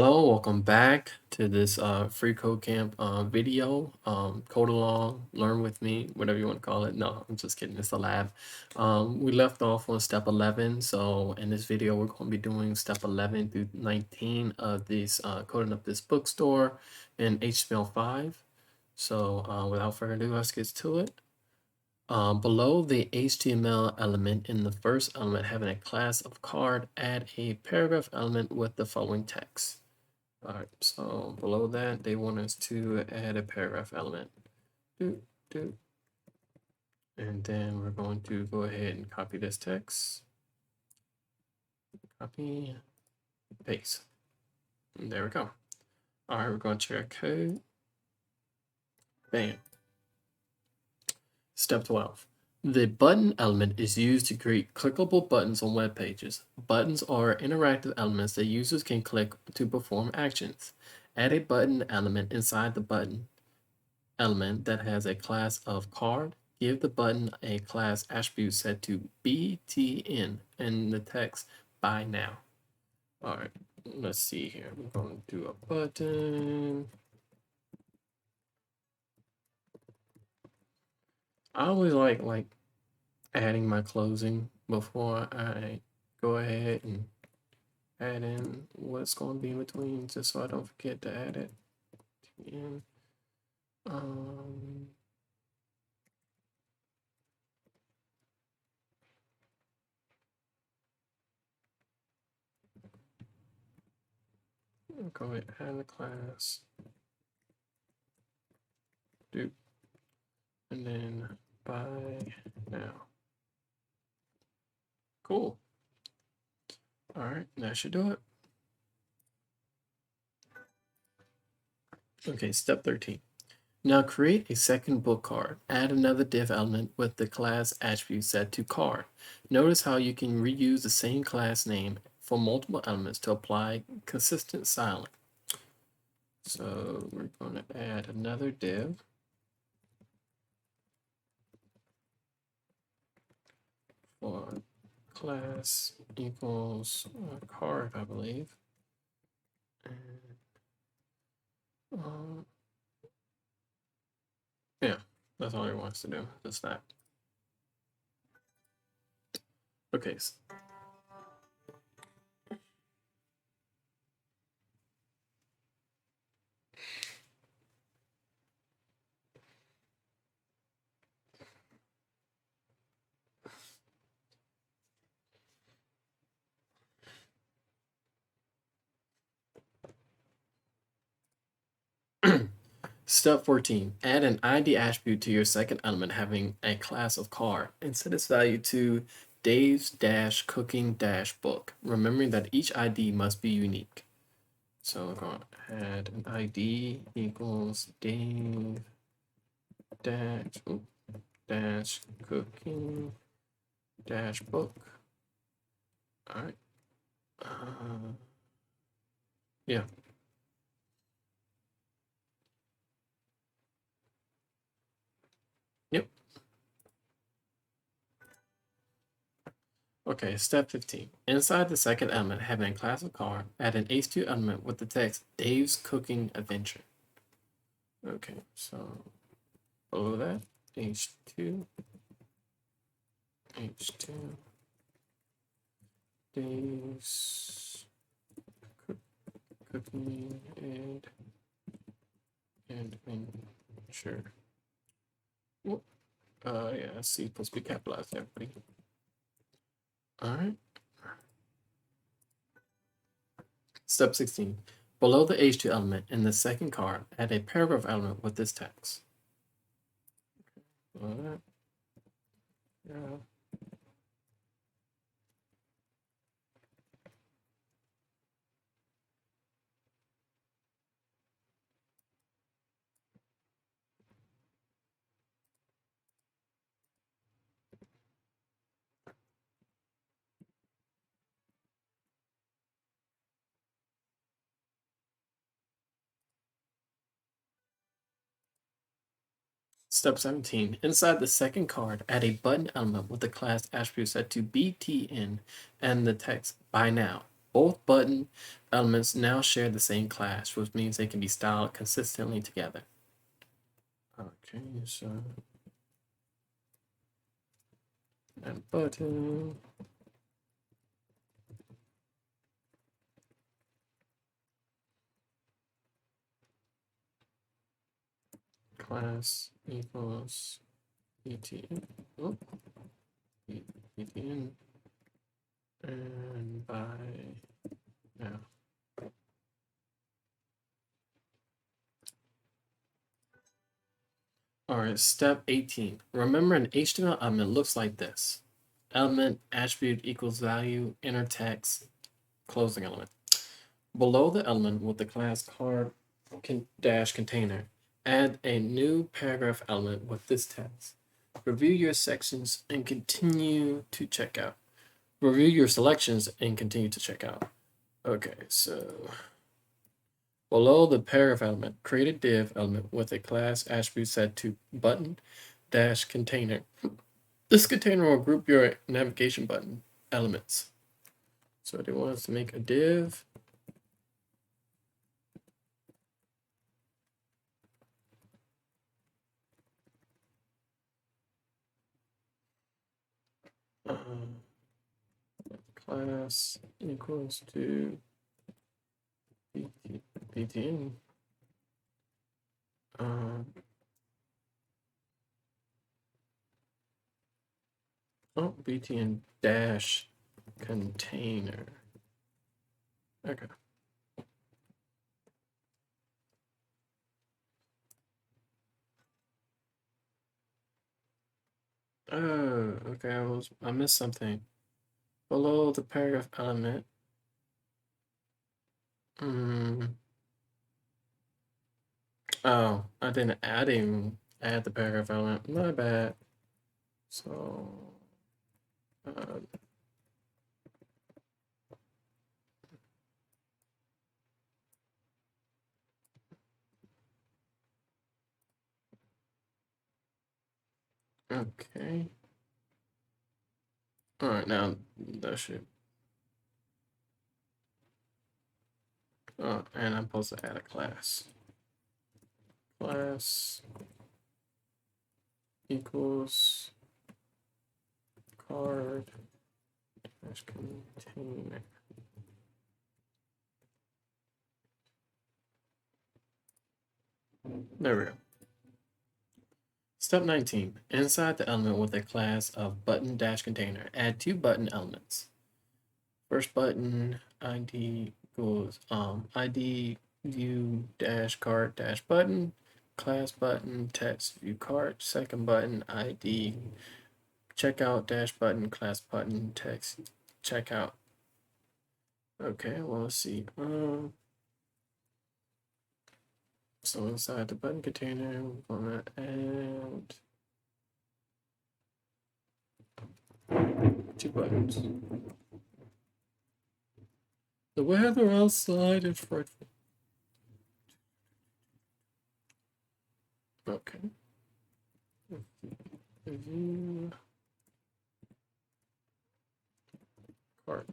Hello, welcome back to this Freecodecamp video. Code along, learn with me, whatever you want to call it. No, I'm just kidding. It's a lab. We left off on step 11. So in this video, we're going to be doing step 11 through 19 of this coding up this bookstore in HTML5. So without further ado, let's get to it. Below the HTML element in the first element having a class of card, add a paragraph element with the following text. All right, so below that, they want us to add a paragraph element. And then we're going to go ahead and copy this text. Copy, paste. And there we go. All right, we're going to check our code. Bam. Step 12. The button element is used to create clickable buttons on web pages. Buttons are interactive elements that users can click to perform actions. Add a button element inside the button element that has a class of card. Give the button a class attribute set to btn and the text by now. All right, let's see here. We're going to do a button. I always like adding my closing before I go ahead and add in what's going to be in between, just so I don't forget to add it. And, go ahead and add the class. Do, and then by now. Cool. All right, that should do it. Okay, step 13. Now create a second book card. Add another div element with the class attribute set to card. Notice how you can reuse the same class name for multiple elements to apply consistent styling. So we're going to add another div for class equals card, I believe. And, yeah, that's all he wants to do, just that. Okay. Step 14, add an ID attribute to your second element having a class of card and set its value to Dave's-cooking-book, remembering that each ID must be unique. So we're going to add an ID equals Dave dash cooking dash book. All right. Yeah. Yep. Okay, step 15. Inside the second element, having a class of card, add an H2 element with the text Dave's Cooking Adventure. Okay, so below that, H2, Dave's Cooking and Adventure. Yeah, C supposed to be capitalized, everybody. All right. Step 16. Below the H2 element in the second card, add a paragraph element with this text. Below that. Yeah. Step 17. Inside the second card, add a button element with the class attribute set to btn and the text by now. Both button elements now share the same class, which means they can be styled consistently together. Okay, so add button. Class equals btn. Oh, btn. And by now. All right, step 18. Remember an HTML element looks like this. Element attribute equals value, inner text, closing element. Below the element with the class card dash container, add a new paragraph element with this text. Review your sections and continue to check out. Review your selections and continue to check out. Okay, so below the paragraph element, create a div element with a class attribute set to button dash container. This container will group your navigation button elements. So they want us to make a div. Class equals to btn. Btn dash container. Okay. Oh, okay. I missed something. Below the paragraph element. Oh, I didn't add the paragraph element. My bad. So, okay. All right, now that should. Oh, and I'm supposed to add a class. Class equals card dash container. There we go. Step 19. Inside the element with a class of button dash container, add two button elements. First button ID equals ID view dash cart dash button, class button text view cart. Second button ID checkout dash button, class button text checkout. Okay, well, let's see. So inside the button container, we're gonna add two buttons. The weather outside is frightful. Okay. View cart.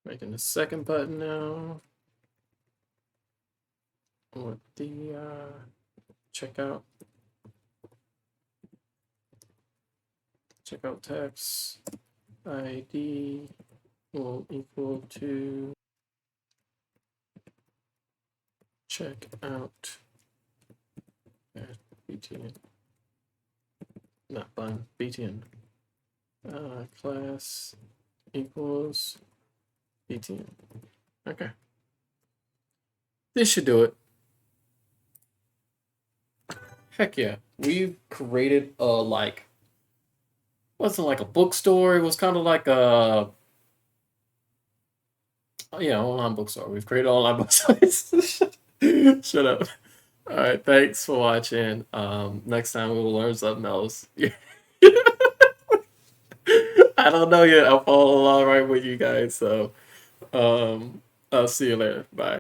Making the second button now with the checkout text ID will equal to checkout btn, not button, btn. Class equals btn. Okay. This should do it. Heck yeah. We created a wasn't like a bookstore. It was kind of like Oh yeah, online bookstore. We've created online bookstores. Shut up. All right, thanks for watching. Next time we will learn something else. I don't know yet. I'll follow along right with you guys. So, I'll see you later. Bye.